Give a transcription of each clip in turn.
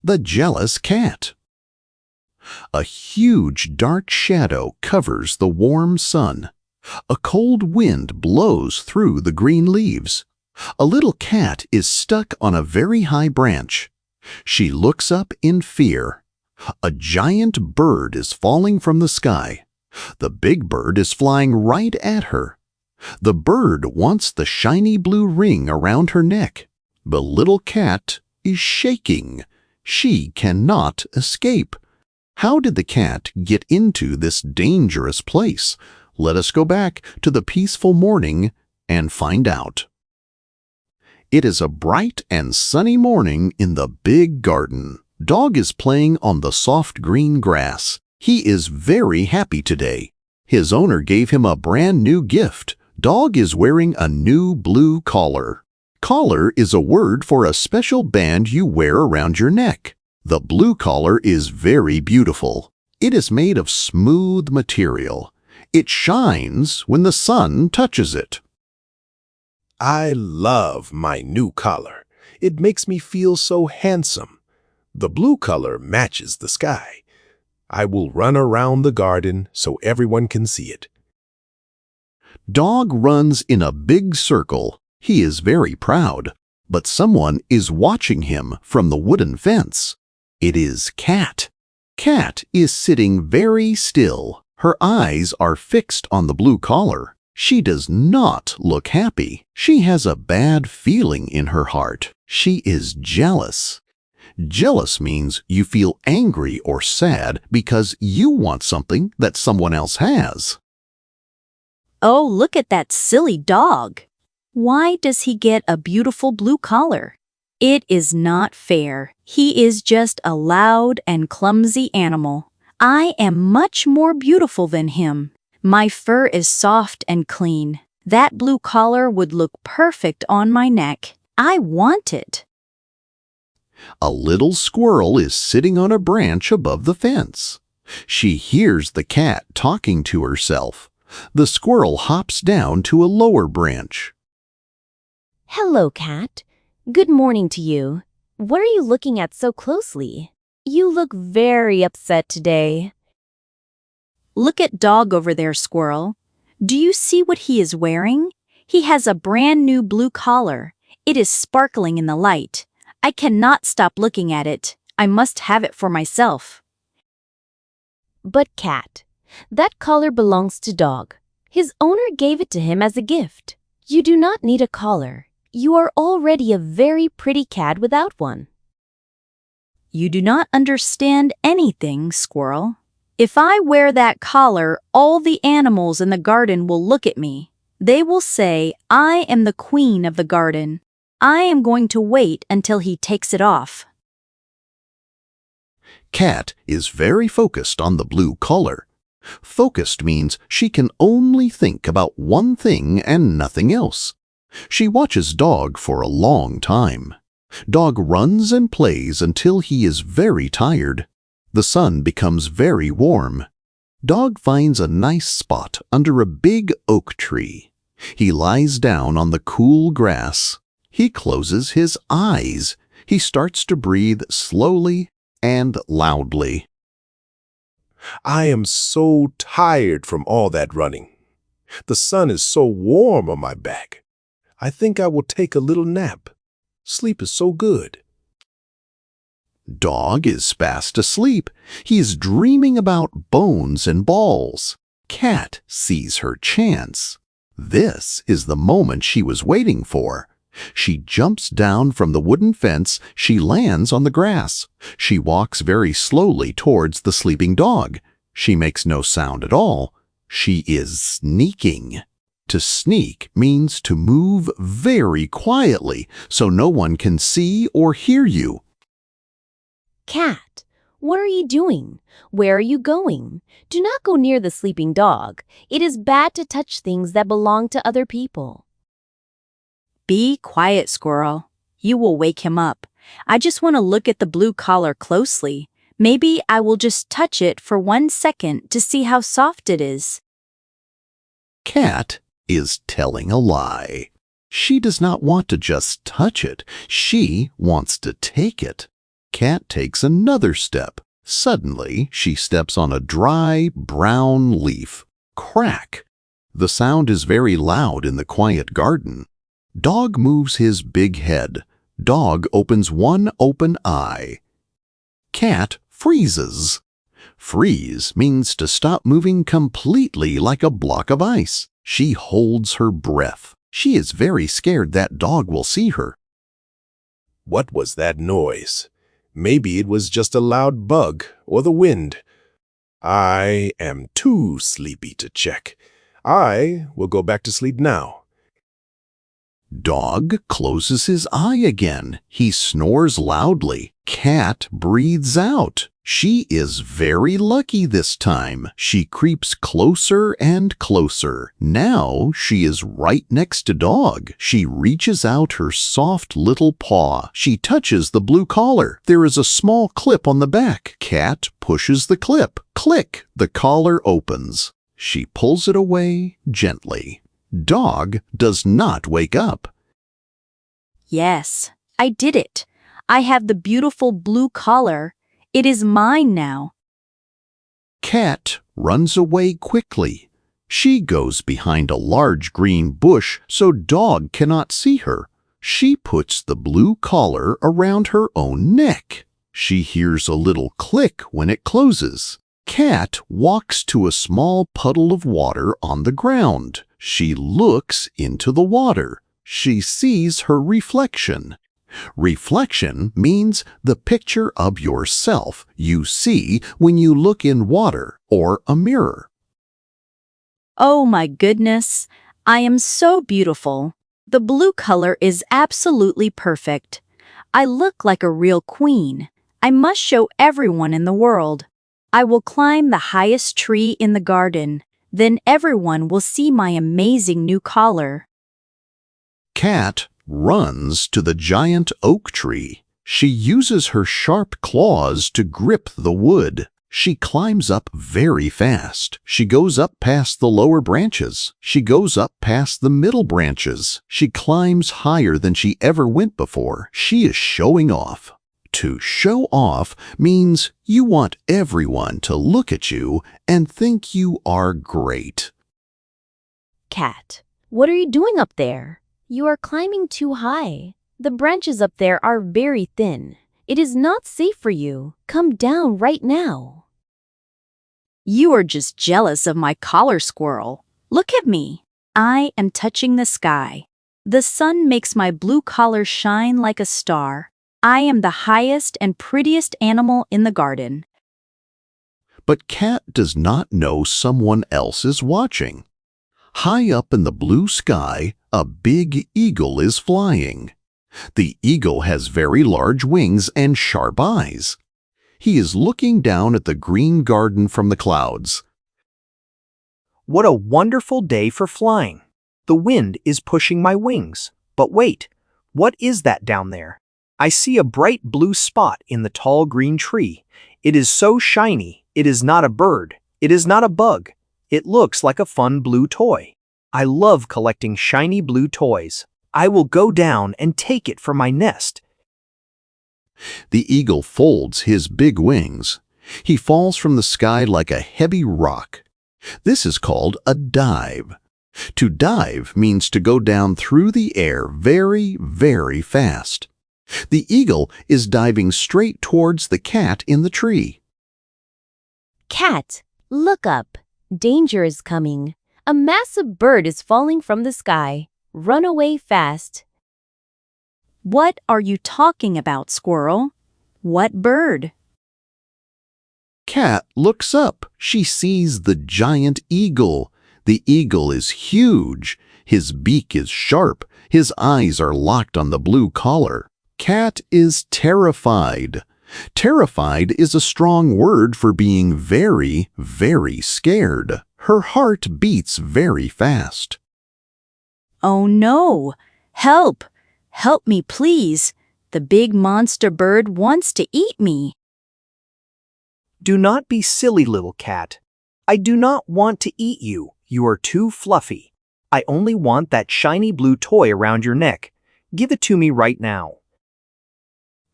The jealous cat. A huge dark shadow covers the warm sun. A cold wind blows through the green leaves. A little cat is stuck on a very high branch. She looks up in fear. A giant bird is falling from the sky. The big bird is flying right at her. The bird wants the shiny blue ring around her neck. The little cat is shaking. She cannot escape. How did the cat get into this dangerous place? Let us go back to the peaceful morning and find out. It is a bright and sunny morning in the big garden. Dog is playing on the soft green grass. He is very happy today. His owner gave him a brand new gift. Dog is wearing a new blue collar. Collar is a word for a special band you wear around your neck. The blue collar is very beautiful. It is made of smooth material. It shines when the sun touches it. I love my new collar. It makes me feel so handsome. The blue color matches the sky. I will run around the garden so everyone can see it. Dog runs in a big circle. He is very proud, but someone is watching him from the wooden fence. It is Cat. Cat is sitting very still. Her eyes are fixed on the blue collar. She does not look happy. She has a bad feeling in her heart. She is jealous. Jealous means you feel angry or sad because you want something that someone else has. Oh, look at that silly dog. Why does he get a beautiful blue collar? It is not fair. He is just a loud and clumsy animal. I am much more beautiful than him. My fur is soft and clean. That blue collar would look perfect on my neck. I want it. A little squirrel is sitting on a branch above the fence. She hears the cat talking to herself. The squirrel hops down to a lower branch. Hello, Cat. Good morning to you. What are you looking at so closely? You look very upset today. Look at Dog over there, Squirrel. Do you see what he is wearing? He has a brand new blue collar. It is sparkling in the light. I cannot stop looking at it. I must have it for myself. But Cat, that collar belongs to Dog. His owner gave it to him as a gift. You do not need a collar. You are already a very pretty cat without one. You do not understand anything, Squirrel. If I wear that collar, all the animals in the garden will look at me. They will say, I am the queen of the garden. I am going to wait until he takes it off. Cat is very focused on the blue collar. Focused means she can only think about one thing and nothing else. She watches Dog for a long time. Dog runs and plays until he is very tired. The sun becomes very warm. Dog finds a nice spot under a big oak tree. He lies down on the cool grass. He closes his eyes. He starts to breathe slowly and loudly. I am so tired from all that running. The sun is so warm on my back. I think I will take a little nap. Sleep is so good. Dog is fast asleep. He is dreaming about bones and balls. Cat sees her chance. This is the moment she was waiting for. She jumps down from the wooden fence. She lands on the grass. She walks very slowly towards the sleeping dog. She makes no sound at all. She is sneaking. To sneak means to move very quietly so no one can see or hear you. Cat, what are you doing? Where are you going? Do not go near the sleeping dog. It is bad to touch things that belong to other people. Be quiet, Squirrel. You will wake him up. I just want to look at the blue collar closely. Maybe I will just touch it for 1 second to see how soft it is. Cat is telling a lie. She does not want to just touch it. She wants to take it. Cat takes another step. Suddenly, she steps on a dry, brown leaf. Crack! The sound is very loud in the quiet garden. Dog moves his big head. Dog opens one open eye. Cat freezes. Freeze means to stop moving completely like a block of ice. She holds her breath. She is very scared that dog will see her. What was that noise? Maybe it was just a loud bug or the wind. I am too sleepy to check. I will go back to sleep now. Dog closes his eye again. He snores loudly. Cat breathes out. She is very lucky this time. She creeps closer and closer. Now she is right next to Dog. She reaches out her soft little paw. She touches the blue collar. There is a small clip on the back. Cat pushes the clip. Click! The collar opens. She pulls it away gently. Dog does not wake up. Yes, I did it. I have the beautiful blue collar. It is mine now. Cat runs away quickly. She goes behind a large green bush so Dog cannot see her. She puts the blue collar around her own neck. She hears a little click when it closes. Cat walks to a small puddle of water on the ground. She looks into the water. She sees her reflection. Reflection means the picture of yourself you see when you look in water or a mirror. Oh my goodness, I am so beautiful. The blue color is absolutely perfect. I look like a real queen. I must show everyone in the world. I will climb the highest tree in the garden. Then everyone will see my amazing new collar. Cat runs to the giant oak tree. She uses her sharp claws to grip the wood. She climbs up very fast. She goes up past the lower branches. She goes up past the middle branches. She climbs higher than she ever went before. She is showing off. To show off means you want everyone to look at you and think you are great. Cat, what are you doing up there? You are climbing too high. The branches up there are very thin. It is not safe for you. Come down right now. You are just jealous of my collar, squirrel. Look at me. I am touching the sky. The sun makes my blue collar shine like a star. I am the highest and prettiest animal in the garden. But Cat does not know someone else is watching. High up in the blue sky, a big eagle is flying. The eagle has very large wings and sharp eyes. He is looking down at the green garden from the clouds. What a wonderful day for flying. The wind is pushing my wings. But wait, what is that down there? I see a bright blue spot in the tall green tree. It is so shiny. It is not a bird. It is not a bug. It looks like a fun blue toy. I love collecting shiny blue toys. I will go down and take it for my nest. The eagle folds his big wings. He falls from the sky like a heavy rock. This is called a dive. To dive means to go down through the air very, very fast. The eagle is diving straight towards the cat in the tree. Cat, look up. Danger is coming. A massive bird is falling from the sky. Run away fast. What are you talking about, squirrel? What bird? Cat looks up. She sees the giant eagle. The eagle is huge. His beak is sharp. His eyes are locked on the blue collar. Cat is terrified. Terrified is a strong word for being very, very scared. Her heart beats very fast. Oh no! Help! Help me, please! The big monster bird wants to eat me. Do not be silly, little cat. I do not want to eat you. You are too fluffy. I only want that shiny blue toy around your neck. Give it to me right now.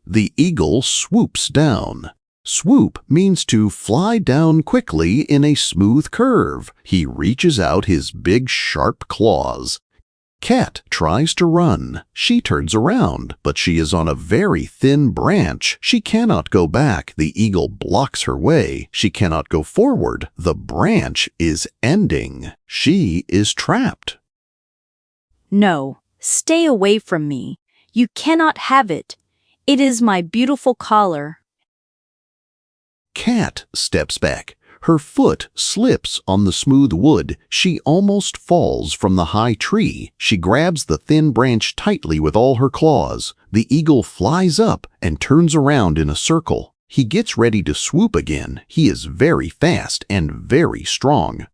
The eagle swoops down. Swoop means to fly down quickly in a smooth curve. He reaches out his big sharp claws. Cat tries to run. She turns around, but she is on a very thin branch. She cannot go back. The eagle blocks her way. She cannot go forward. The branch is ending. She is trapped. No, stay away from me. You cannot have it. It is my beautiful collar. Cat steps back. Her foot slips on the smooth wood. She almost falls from the high tree. She grabs the thin branch tightly with all her claws. The eagle flies up and turns around in a circle. He gets ready to swoop again. He is very fast and very strong.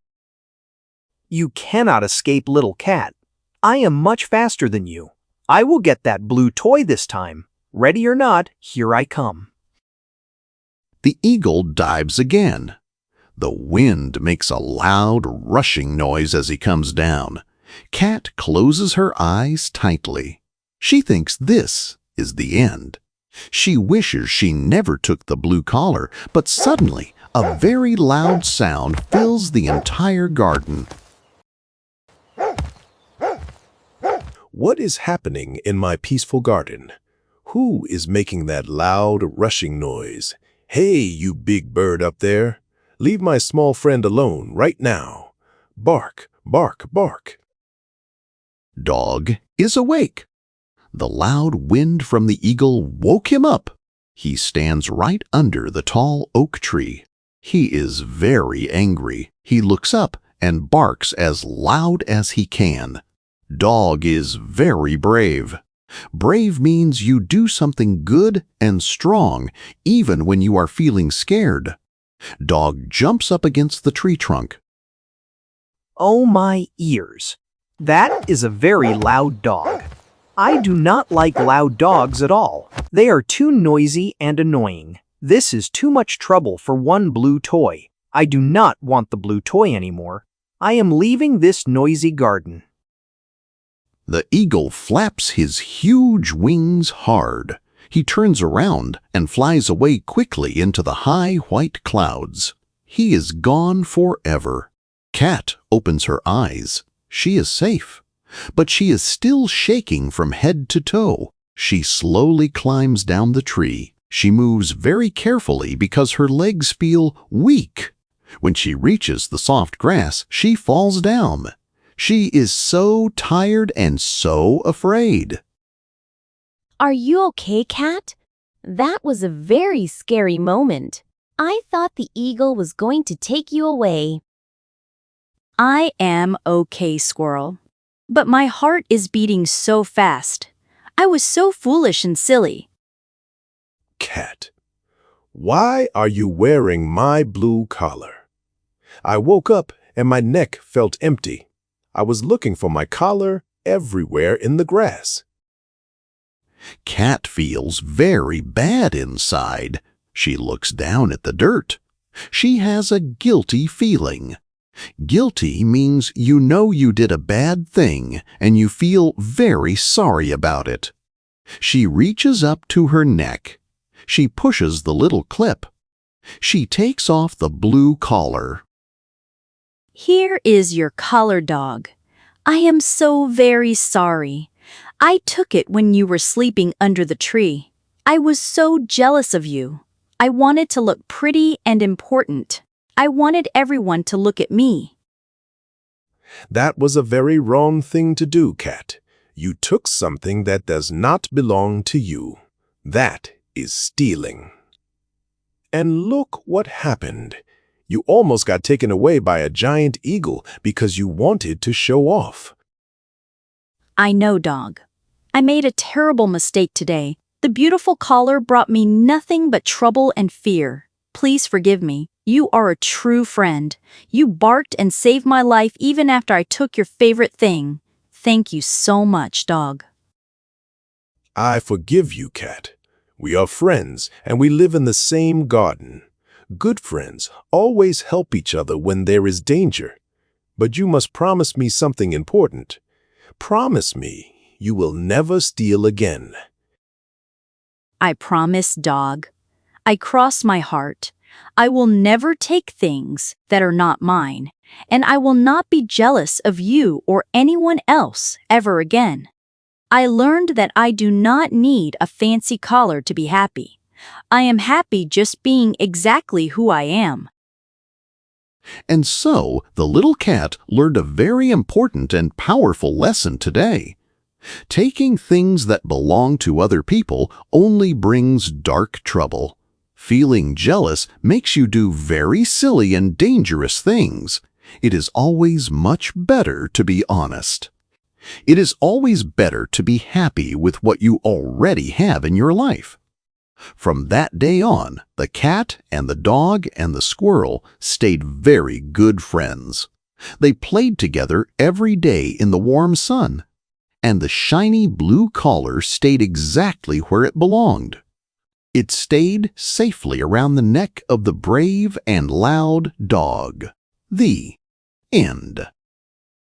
You cannot escape, little cat. I am much faster than you. I will get that blue toy this time. Ready or not, here I come. The eagle dives again. The wind makes a loud, rushing noise as he comes down. Cat closes her eyes tightly. She thinks this is the end. She wishes she never took the blue collar, but suddenly a very loud sound fills the entire garden. What is happening in my peaceful garden? Who is making that loud, rushing noise? Hey, you big bird up there! Leave my small friend alone right now. Bark, bark, bark. Dog is awake. The loud wind from the eagle woke him up. He stands right under the tall oak tree. He is very angry. He looks up and barks as loud as he can. Dog is very brave. Brave means you do something good and strong, even when you are feeling scared. Dog jumps up against the tree trunk. Oh my ears! That is a very loud dog. I do not like loud dogs at all. They are too noisy and annoying. This is too much trouble for one blue toy. I do not want the blue toy anymore. I am leaving this noisy garden. The eagle flaps his huge wings hard. He turns around and flies away quickly into the high white clouds. He is gone forever. Cat opens her eyes. She is safe, but she is still shaking from head to toe. She slowly climbs down the tree. She moves very carefully because her legs feel weak. When she reaches the soft grass, she falls down. She is so tired and so afraid. Are you okay, Cat? That was a very scary moment. I thought the eagle was going to take you away. I am okay, Squirrel. But my heart is beating so fast. I was so foolish and silly. Cat, why are you wearing my blue collar? I woke up and my neck felt empty. I was looking for my collar everywhere in the grass. Cat feels very bad inside. She looks down at the dirt. She has a guilty feeling. Guilty means you know you did a bad thing and you feel very sorry about it. She reaches up to her neck. She pushes the little clip. She takes off the blue collar. Here is your collar, dog. I am so very sorry. I took it when you were sleeping under the tree. I was so jealous of you. I wanted to look pretty and important. I wanted everyone to look at me. That was a very wrong thing to do, Cat. You took something that does not belong to you. That is stealing. And look what happened. You almost got taken away by a giant eagle because you wanted to show off. I know, dog. I made a terrible mistake today. The beautiful collar brought me nothing but trouble and fear. Please forgive me. You are a true friend. You barked and saved my life even after I took your favorite thing. Thank you so much, dog. I forgive you, Cat. We are friends and we live in the same garden. Good friends always help each other when there is danger. But you must promise me something important. Promise me you will never steal again. I promise, dog. I cross my heart. I will never take things that are not mine, and I will not be jealous of you or anyone else ever again. I learned that I do not need a fancy collar to be happy. I am happy just being exactly who I am. And so the little cat learned a very important and powerful lesson today. Taking things that belong to other people only brings dark trouble. Feeling jealous makes you do very silly and dangerous things. It is always much better to be honest. It is always better to be happy with what you already have in your life. From that day on, the cat and the dog and the squirrel stayed very good friends. They played together every day in the warm sun, and the shiny blue collar stayed exactly where it belonged. It stayed safely around the neck of the brave and loud dog. The end.